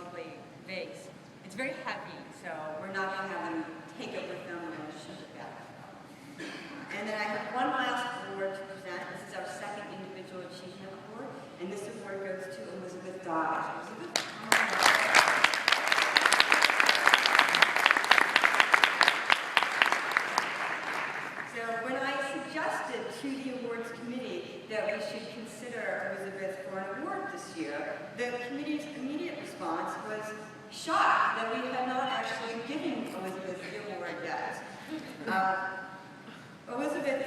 mostly vase. It's very heavy, so we're not going to have them take it with them and ship it back. And then I have one last award to present. This is our second Individual Achievement Award, and this award goes to Elizabeth Dodge. So when I suggested to the awards committee that we should consider Elizabeth for an award this year, the committee's immediate response was shocked that we had not actually given Elizabeth the award yet. Elizabeth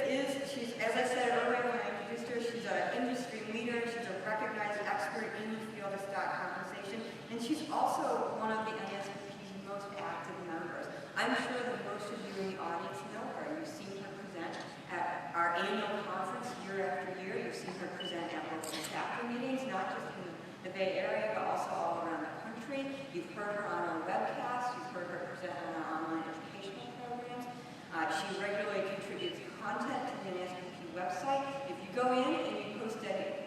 she's, as I said earlier when I introduced her, she's an industry leader, she's a recognized expert in the field of stock compensation, and she's also one of the NASBP's most active members. I'm sure that most of you in the audience know her. You've seen her present at our annual conference year after year. You've seen her present at local chapter meetings, not just in the Bay Area, but also all around the country. You've heard her on our webcast. You've heard her present on our online educational programs. She regularly contributes content to the NASBP website. If you go in and you post a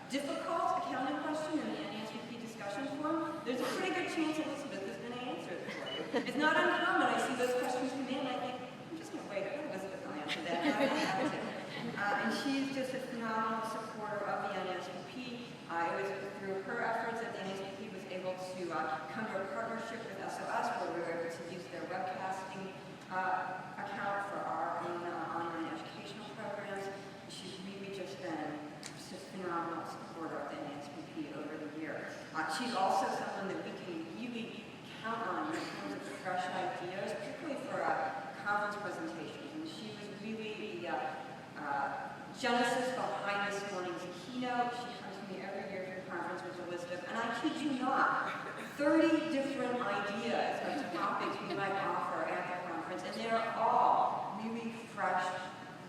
difficult accounting question in the NASBP discussion forum, there's a pretty good chance Elizabeth is going to answer it for you. It's not uncommon. I see those questions come in and I think, I'm just going to wait. Elizabeth will answer that. And she's just a phenomenal supporter of the NASBP. It was through her efforts that the NASBP was able to come to a partnership with SOS where we were able to use their webcasting account for our own online educational programs. She's really just been a phenomenal supporter of the NASBP over the years. She's also someone that we can really count on in terms of fresh ideas, particularly for conference presentations. And she was really the genesis behind this morning's keynote. She comes to me every year for the conference with Elizabeth, and I kid you not, 30 different ideas of topics we might offer at the conference, and they're all really fresh,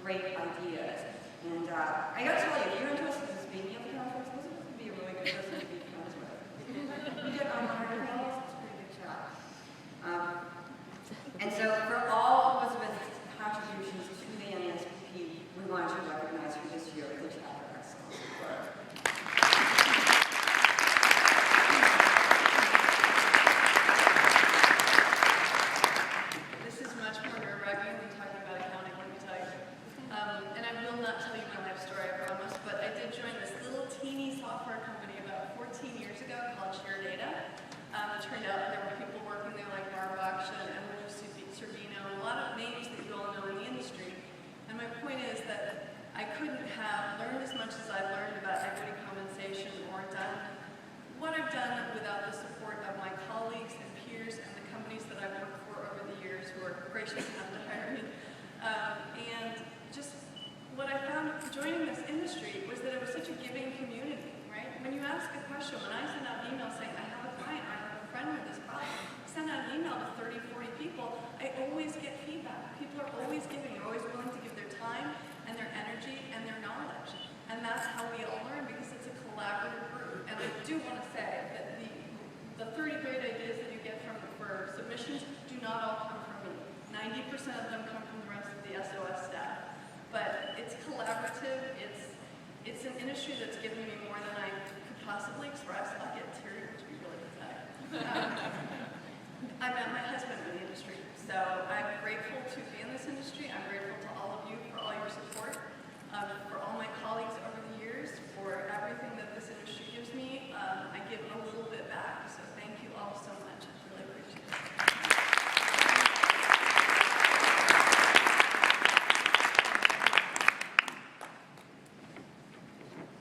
great ideas. And I gotta tell you, if you're interested in speaking at the conference, Elizabeth would be a really good person to be friends with. You get on our panels, it's a pretty good chat. And so for all of Elizabeth's contributions to the NASBP, we want to recognize her this year with the Chapter Excellence Award. This is much more nerve-wracking than talking about accounting, let me tell you. And I will not tell you my life story, I promise, but I did join this little teeny software company about 14 years ago called ShareData. It turned out there were people working there like Barb Auction and Emily Servino, and a lot of names that you all know in the industry. And my point is that I couldn't have learned as much as I've learned about equity compensation or done what I've done without the support of my colleagues and peers and the companies that I've worked for over the years who are gracious enough to hire me. And just what I found joining this industry was that it was such a giving community, right? When you ask a question, when I send out an email saying, I have a client, I have a friend with this problem, send out an email to 30, 40 people, I always get feedback. People are always giving, are always willing to give their time and their energy and their knowledge. And that's how we all learn, because it's a collaborative group. And I do want to say that the 30 great ideas that you get for submissions do not all come from me. 90% of them come from the rest of the SOS staff. But it's collaborative. It's an industry that's given me more than I could possibly express. I'll get teary, which would be really pathetic. I met my husband in the industry, so I'm grateful to be in this industry. I'm grateful to all of you for all your support, for all my colleagues over the years, for everything that this industry gives me. I give a little bit back, so thank you all so much. I really appreciate it.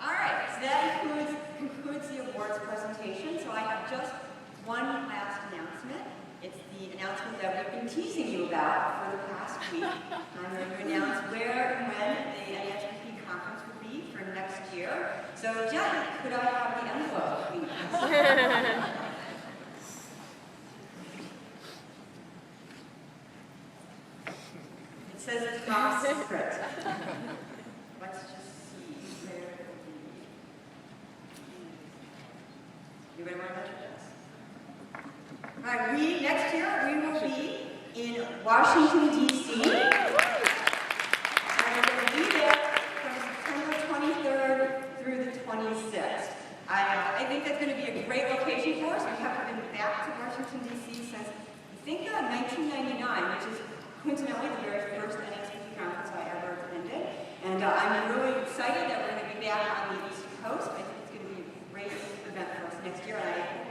All right, so that concludes the awards presentation. So I have just one last announcement. It's the announcement that we've been teasing you about for the past week. I'm going to announce where and when the NASBP conference will be for next year. So Jen, could I have the envelope, please? It says it's top secret. Let's just see where it will be. You ready, Margaret? All right, next year we will be in Washington, D.C. And we're going to be there from September 23rd through the 26th. I think that's going to be a great location for us. We haven't been back to Washington, D.C. since, I think, 1999, which is coincidentally the very first NASPP conference I ever attended. And I'm really excited that we're going to be back on the East Coast. I think it's going to be a great event for us next year, and I